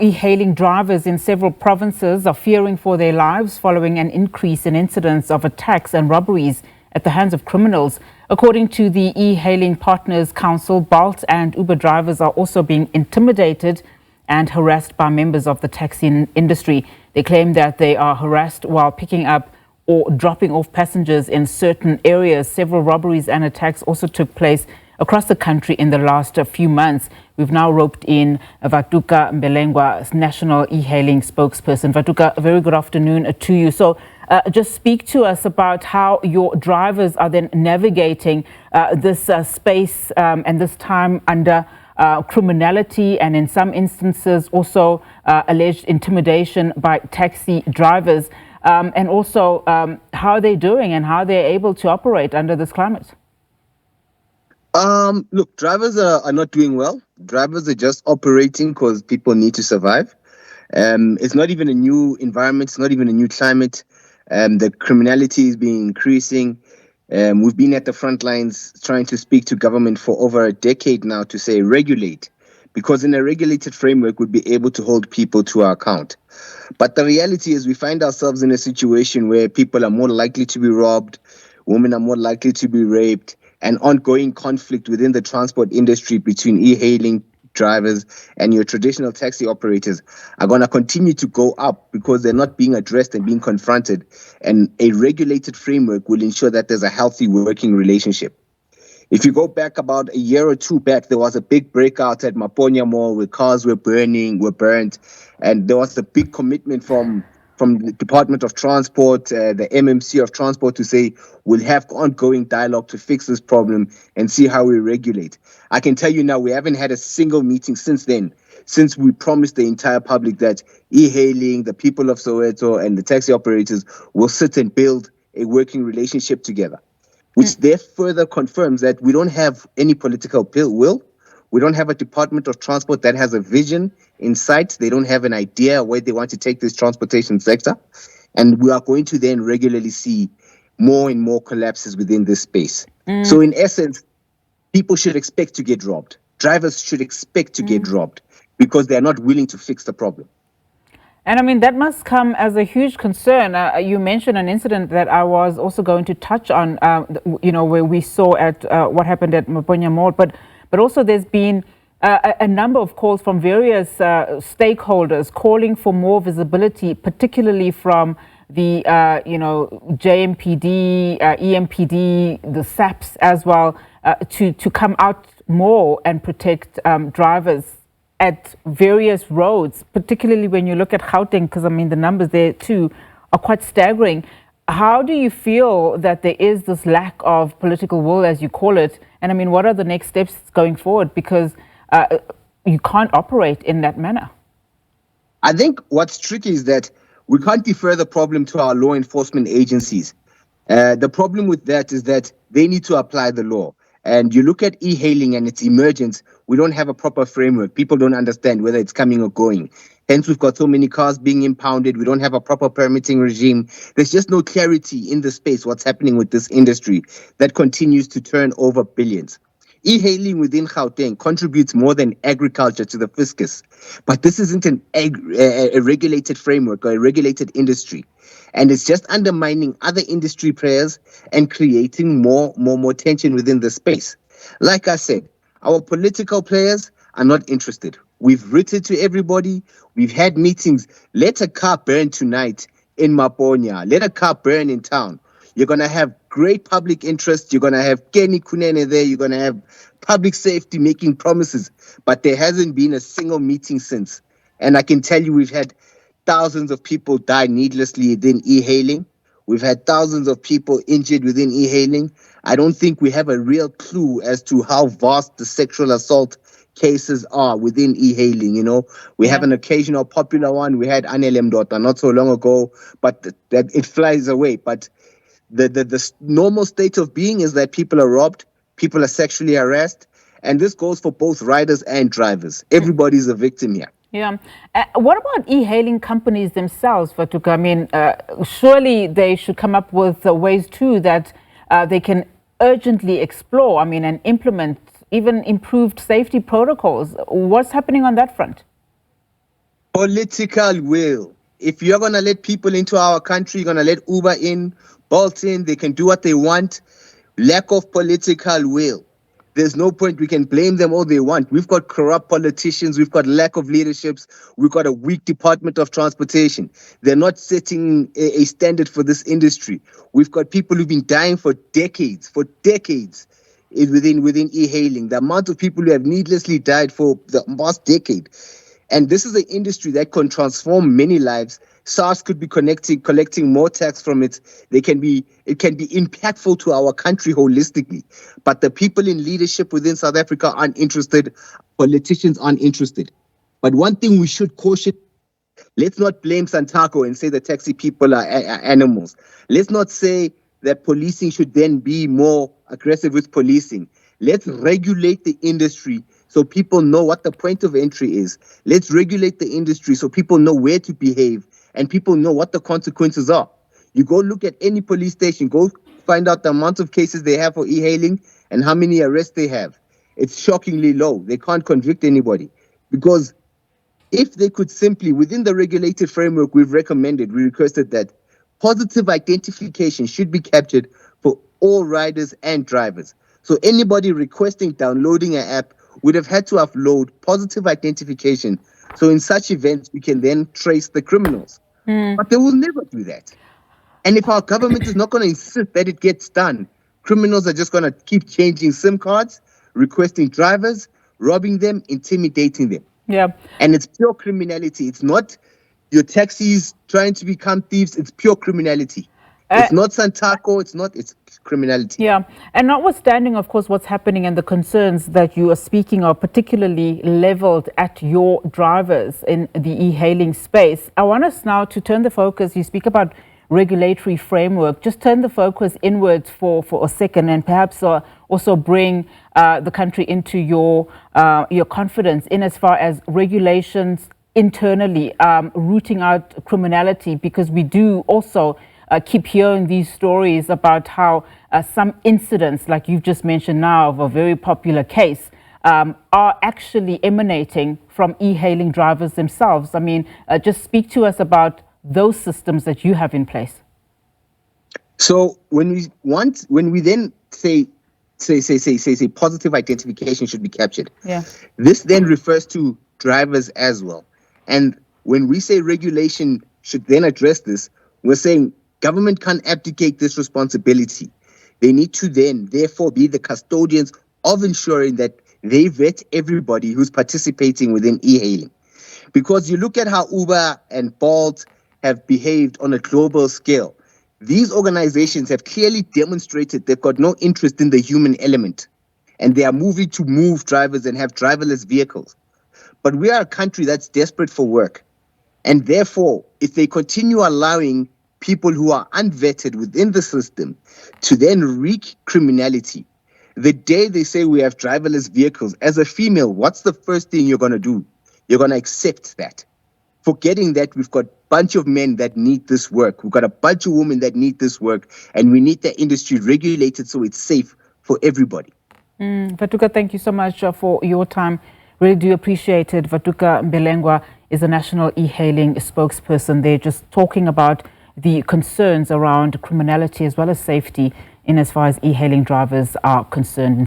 E-hailing drivers in several provinces are fearing for their lives following an increase in incidents of attacks and robberies at the hands of criminals. According to the E-hailing Partners Council, Bolt and Uber drivers are also being intimidated and harassed by members of the taxi industry. They claim that they are harassed while picking up or dropping off passengers in certain areas. Several robberies and attacks also took place across the country in the last few months. We've now roped in Vhatuka Mbelengwa, National E-hailing spokesperson. Vhatuka, a very good afternoon to you. So just speak to us about how your drivers are then navigating this space and this time under criminality and in some instances also alleged intimidation by taxi drivers, and also how they're doing and how they're able to operate under this climate. Look, drivers are not doing well. Drivers are just operating because people need to survive. It's not even a new environment. It's not even a new climate. The criminality is being increasing. We've been at the front lines trying to speak to government for over a decade now to say regulate, because in a regulated framework we'd be able to hold people to our account. But the reality is we find ourselves in a situation where people are more likely to be robbed, women are more likely to be raped, and ongoing conflict within the transport industry between e-hailing drivers and your traditional taxi operators are going to continue to go up because they're not being addressed and being confronted. And a regulated framework will ensure that there's a healthy working relationship. If you go back about a year or two back, there was a big breakout at Maponya Mall where cars were burnt, and there was a big commitment from the Department of Transport, the MMC of Transport, to say we'll have ongoing dialogue to fix this problem and see how we regulate. I can tell you now, we haven't had a single meeting since then, since we promised the entire public that e-hailing, the people of Soweto and the taxi operators will sit and build a working relationship together, which there further confirms that we don't have any political will. We don't have a Department of Transport that has a vision in sight. They don't have an idea where they want to take this transportation sector. And we are going to then regularly see more and more collapses within this space. So in essence, people should expect to get robbed. Drivers should expect to get robbed because they're not willing to fix the problem. And I mean, that must come as a huge concern. You mentioned an incident that I was also going to touch on, where we saw at what happened at Maponya Mall. But also there's been a number of calls from various stakeholders calling for more visibility, particularly from the, JMPD, EMPD, the SAPs as well, to come out more and protect drivers at various roads, particularly when you look at Gauteng, because I mean the numbers there too are quite staggering. How do you feel that there is this lack of political will, as you call it? And I mean, what are the next steps going forward? Because you can't operate in that manner. I think what's tricky is that we can't defer the problem to our law enforcement agencies. The problem with that is that they need to apply the law. And you look at e-hailing and its emergence, we don't have a proper framework. People don't understand whether it's coming or going. Hence, we've got so many cars being impounded. We don't have a proper permitting regime. There's just no clarity in the space what's happening with this industry that continues to turn over billions. E-hailing within Gauteng contributes more than agriculture to the fiscus. But this isn't a regulated framework or a regulated industry. And it's just undermining other industry players and creating more tension within the space. Like I said, our political players are not interested. We've written to everybody. We've had meetings. Let a car burn tonight in Maponya. Let a car burn in town. You're going to have great public interest. You're going to have Kenny Kunene there. You're going to have public safety making promises. But there hasn't been a single meeting since. And I can tell you we've had thousands of people die needlessly within e-hailing. We've had thousands of people injured within e-hailing. I don't think we have a real clue as to how vast the sexual assault cases are within e-hailing. We have an occasional popular one. We had Anele Mdota not so long ago, but that it flies away. But the normal state of being is that people are robbed, people are sexually harassed, and this goes for both riders and drivers. Everybody's a victim here. Yeah. What about e-hailing companies themselves, Vhatuka? I mean, surely they should come up with ways too that they can urgently explore, and implement even improved safety protocols. What's happening on that front? Political will. If you're going to let people into our country, you're going to let Uber in, Bolt in, they can do what they want. Lack of political will. There's no point. We can blame them all they want. We've got corrupt politicians. We've got lack of leaderships. We've got a weak Department of Transportation. They're not setting a standard for this industry. We've got people who've been dying for decades within e-hailing. The amount of people who have needlessly died for the past decade. And this is an industry that can transform many lives. SARS could be collecting more tax from it. It can be impactful to our country holistically. But the people in leadership within South Africa aren't interested. Politicians aren't interested. But one thing we should caution, let's not blame Santaco and say the taxi people are animals. Let's not say that policing should then be more aggressive with policing. Let's regulate the industry so people know what the point of entry is. Let's regulate the industry so people know where to behave and people know what the consequences are. You go look at any police station, go find out the amount of cases they have for e-hailing and how many arrests they have. It's shockingly low. They can't convict anybody because if they could simply, within the regulated framework we requested that positive identification should be captured for all riders and drivers. So anybody requesting downloading an app would have had to upload positive identification. So in such events, we can then trace the criminals. But they will never do that. And if our government is not going to insist that it gets done, criminals are just going to keep changing SIM cards, requesting drivers, robbing them, intimidating them. Yeah. And it's pure criminality. It's not your taxis trying to become thieves. It's pure criminality. It's not Santaco. It's criminality. Yeah. And notwithstanding, of course, what's happening and the concerns that you are speaking of, particularly leveled at your drivers in the e-hailing space, I want us now to turn the focus. You speak about regulatory framework. Just turn the focus inwards for a second and perhaps also bring the country into your confidence in as far as regulations internally, rooting out criminality, because we do also keep hearing these stories about how some incidents, like you've just mentioned now, of a very popular case, are actually emanating from e-hailing drivers themselves. I mean, just speak to us about those systems that you have in place. So when we then say positive identification should be captured, this then refers to drivers as well. And when we say regulation should then address this, we're saying government can't abdicate this responsibility. They need to then, therefore, be the custodians of ensuring that they vet everybody who's participating within e-hailing. Because you look at how Uber and Bolt have behaved on a global scale. These organizations have clearly demonstrated they've got no interest in the human element. And they are moving to move drivers and have driverless vehicles. But we are a country that's desperate for work. And therefore, if they continue allowing people who are unvetted within the system to then wreak criminality, the day they say we have driverless vehicles, as a female, what's the first thing you're going to do? You're going to accept that. Forgetting that we've got a bunch of men that need this work. We've got a bunch of women that need this work. And we need the industry regulated so it's safe for everybody. Vhatuka, thank you so much for your time. Really do appreciate it. Vhatuka Mbelengwa is a national e-hailing spokesperson. They're just talking about the concerns around criminality as well as safety in as far as e-hailing drivers are concerned.